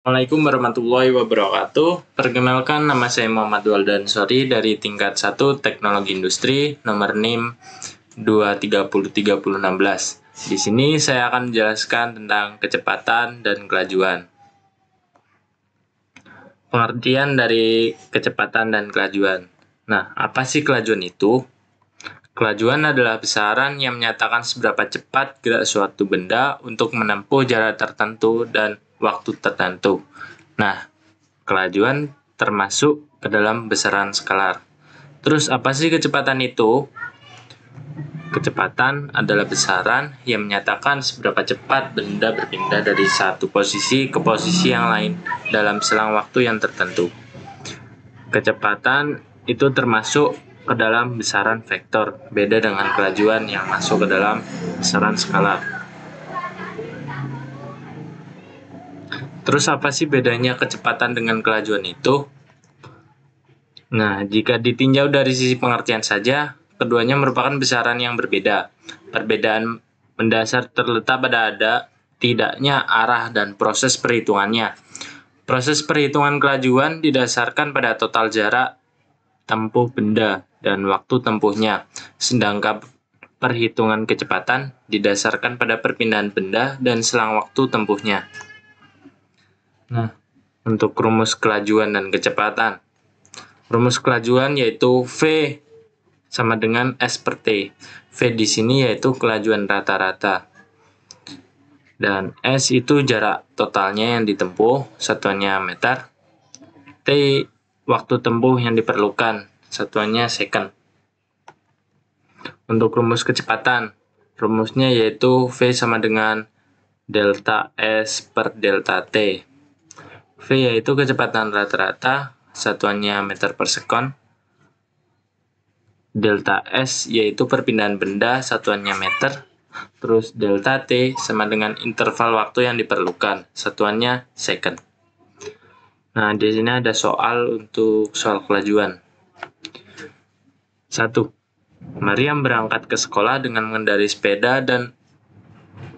Assalamualaikum warahmatullahi wabarakatuh. Perkenalkan, nama saya Muhammad Waldan Sori dari tingkat 1 Teknologi Industri nomor NIM 2303016. Di sini saya akan menjelaskan tentang kecepatan dan kelajuan. Pengertian dari kecepatan dan kelajuan. Nah, apa sih kelajuan itu? Kelajuan adalah besaran yang menyatakan seberapa cepat gerak suatu benda untuk menempuh jarak tertentu dan waktu tertentu. Nah, kelajuan termasuk ke dalam besaran skalar. Terus apa sih kecepatan itu? Kecepatan adalah besaran yang menyatakan seberapa cepat benda berpindah dari satu posisi ke posisi yang lain dalam selang waktu yang tertentu. Kecepatan itu termasuk ke dalam besaran vektor, beda dengan kelajuan yang masuk ke dalam besaran skalar. Terus apa sih bedanya kecepatan dengan kelajuan itu? Nah, jika ditinjau dari sisi pengertian saja, keduanya merupakan besaran yang berbeda. Perbedaan mendasar terletak pada tidaknya arah dan proses perhitungannya. Proses perhitungan kelajuan didasarkan pada total jarak tempuh benda dan waktu tempuhnya, sedangkan perhitungan kecepatan didasarkan pada perpindahan benda dan selang waktu tempuhnya. Nah, untuk rumus kelajuan dan kecepatan. Rumus kelajuan yaitu V sama dengan S per T. V di sini yaitu kelajuan rata-rata. Dan S itu jarak totalnya yang ditempuh, satuannya meter. T waktu tempuh yang diperlukan, satuannya second. Untuk rumus kecepatan, rumusnya yaitu V sama dengan delta S per delta T. V yaitu kecepatan rata-rata, satuannya meter per sekon. Delta S yaitu perpindahan benda, satuannya meter. Terus delta T sama dengan interval waktu yang diperlukan, satuannya second. Nah, di sini ada soal kelajuan. 1. Maryam berangkat ke sekolah dengan mengendarai sepeda dan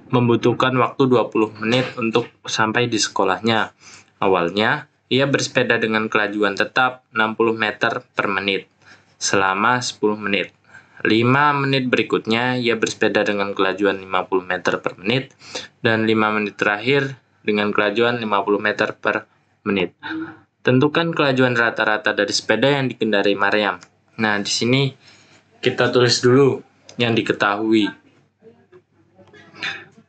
membutuhkan waktu 20 menit untuk sampai di sekolahnya. Awalnya, ia bersepeda dengan kelajuan tetap 60 meter per menit selama 10 menit. 5 menit berikutnya, ia bersepeda dengan kelajuan 50 meter per menit, dan 5 menit terakhir dengan kelajuan 50 meter per menit. Tentukan kelajuan rata-rata dari sepeda yang dikendarai Maryam. Nah, di sini kita tulis dulu yang diketahui.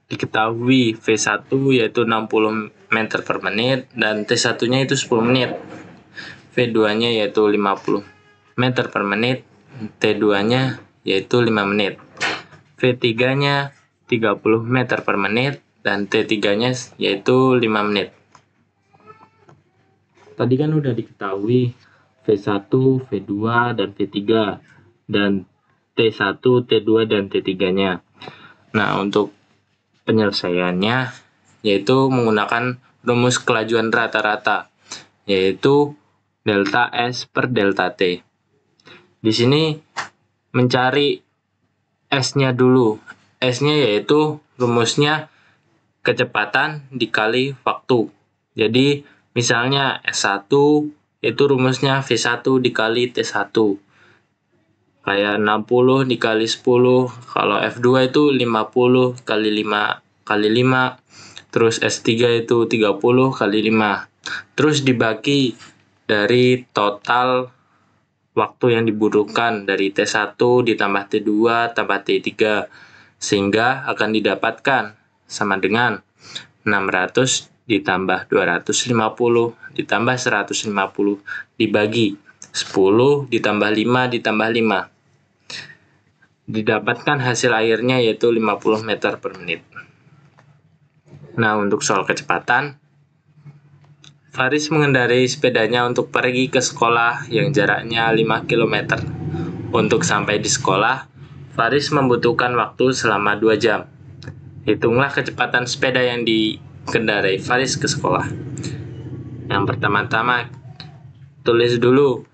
Diketahui V1 yaitu 60 meter per menit, dan T1-nya itu 10 menit. V2-nya yaitu 50 meter per menit, T2-nya yaitu 5 menit. V3-nya 30 meter per menit, dan T3-nya yaitu 5 menit. Tadi kan udah diketahui V1, V2, dan V3, dan T1, T2, dan T3-nya. Nah, untuk penyelesaiannya yaitu menggunakan rumus kelajuan rata-rata, yaitu delta S per delta T. Di sini mencari S-nya dulu. S-nya yaitu rumusnya kecepatan dikali waktu. Jadi misalnya S1 itu rumusnya V1 dikali T1. Kayak 60 dikali 10. Kalau F2 itu 50 kali 5 kali 5. Terus S3 itu 30 kali 5. Terus dibagi dari total waktu yang dibutuhkan dari T1 ditambah T2 tambah T3, sehingga akan didapatkan sama dengan 600 ditambah 250 ditambah 150 dibagi 10 ditambah 5 ditambah 5. Didapatkan hasil akhirnya yaitu 50 meter per menit. Nah, untuk soal kecepatan, Faris mengendarai sepedanya untuk pergi ke sekolah yang jaraknya 5 km. Untuk sampai di sekolah, Faris membutuhkan waktu selama 2 jam. Hitunglah kecepatan sepeda yang dikendarai Faris ke sekolah. Yang pertama-tama, tulis dulu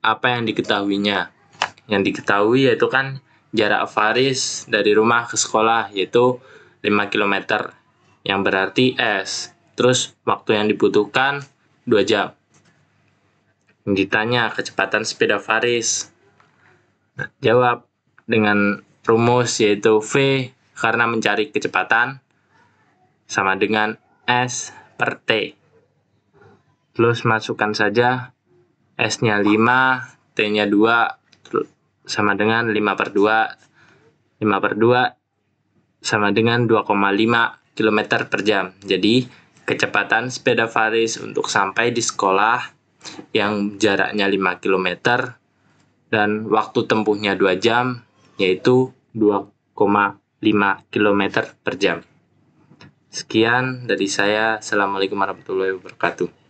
apa yang diketahuinya. Yang diketahui yaitu kan jarak Faris dari rumah ke sekolah yaitu 5 km, yang berarti S. Terus waktu yang dibutuhkan 2 jam. Ditanya kecepatan sepeda Faris. Nah, jawab dengan rumus yaitu V karena mencari kecepatan sama dengan S per T. Terus masukkan saja S-nya 5, T-nya 2, sama dengan 5 per 2. 5 per 2 sama dengan 2,5 km per jam. Jadi, kecepatan sepeda Faris untuk sampai di sekolah yang jaraknya 5 km dan waktu tempuhnya 2 jam, yaitu 2,5 km per jam. Sekian dari saya. Assalamualaikum warahmatullahi wabarakatuh.